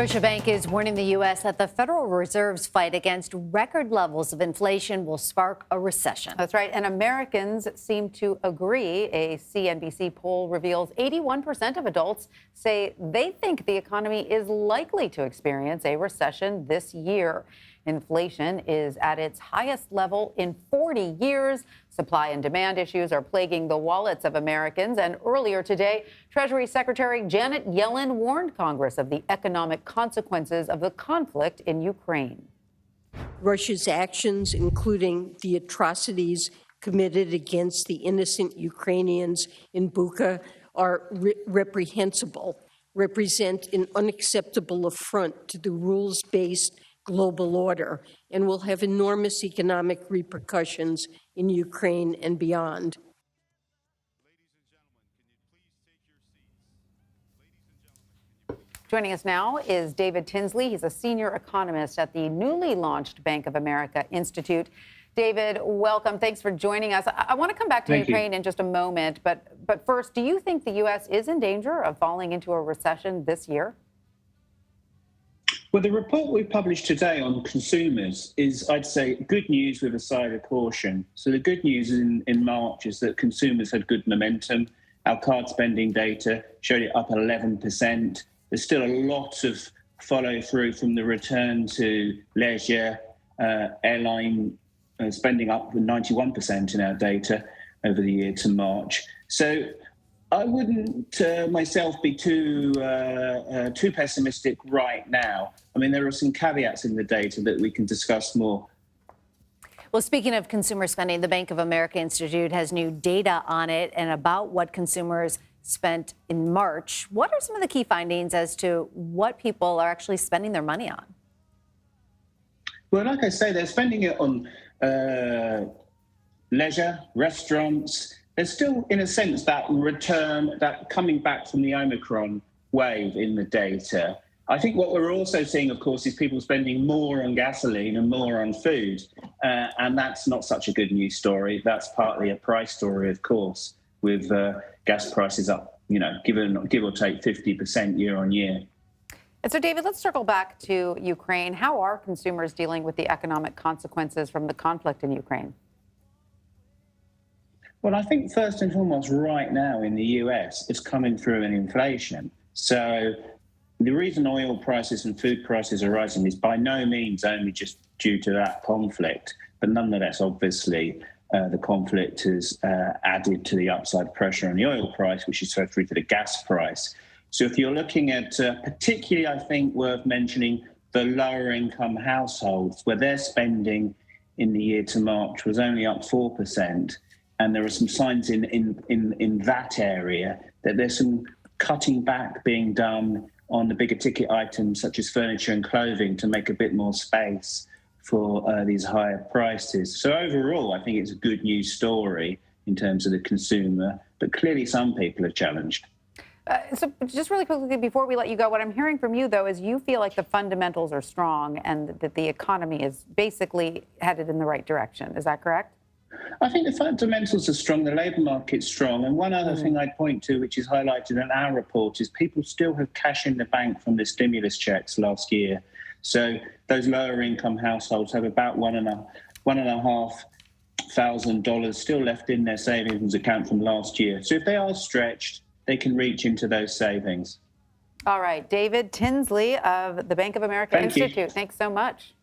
Scotiabank is warning the U.S. that the Federal Reserve's fight against record levels of inflation will spark a recession. That's right. And Americans seem to agree. A CNBC poll reveals 81% of adults say they think the economy is likely to experience a recession this year. Inflation is at its highest level in 40 years. Supply and demand issues are plaguing the wallets of Americans. And earlier today, Treasury Secretary Janet Yellen warned Congress of the economic consequences of the conflict in Ukraine. Russia's actions, including the atrocities committed against the innocent Ukrainians in Bucha, are reprehensible, represent an unacceptable affront to the rules-based global order, and will have enormous economic repercussions in Ukraine and beyond. Joining us now is David Tinsley. He's a senior economist at the newly launched Bank of America Institute. David, welcome. Thanks for joining us. I want to come back to Ukraine in just a moment, but first, do you think the U.S. is in danger of falling into a recession this year? Well, the report we published today on consumers is, I'd say, good news with a side of caution. So the good news in March is that consumers had good momentum. Our card spending data showed it up 11%. There's still a lot of follow through from the return to leisure, airline spending up 91% in our data over the year to March. So I wouldn't myself be too pessimistic right now. I mean, there are some caveats in the data that we can discuss more. Well, speaking of consumer spending, the Bank of America Institute has new data on it and about what consumers spent in March. What are some of the key findings as to what people are actually spending their money on? Well, like I say, they're spending it on leisure, restaurants. There's still, in a sense, that return, that coming back from the Omicron wave in the data. I think what we're also seeing, of course, is people spending more on gasoline and more on food. And that's not such a good news story. That's partly a price story, of course, with gas prices up, give or take 50% year on year. And so, David, let's circle back to Ukraine. How are consumers dealing with the economic consequences from the conflict in Ukraine? Well, I think first and foremost, right now in the US, it's coming through in inflation. So the reason oil prices and food prices are rising is by no means only just due to that conflict, but nonetheless, obviously, the conflict has added to the upside pressure on the oil price, which is fed through to the gas price. So if you're looking at, particularly, I think, worth mentioning, the lower income households, where their spending in the year to March was only up 4%. And there are some signs in that area that there's some cutting back being done on the bigger ticket items such as furniture and clothing to make a bit more space for these higher prices. So overall, I think it's a good news story in terms of the consumer, but clearly some people are challenged. So just really quickly before we let you go, what I'm hearing from you, though, is you feel like the fundamentals are strong and that the economy is basically headed in the right direction. Is that correct? I think the fundamentals are strong, the labour market's strong. And one other thing I'd point to, which is highlighted in our report, is people still have cash in the bank from the stimulus checks last year. So those lower income households have about $1,500 still left in their savings account from last year. So if they are stretched, they can reach into those savings. All right. David Tinsley of the Bank of America Institute. Thanks so much.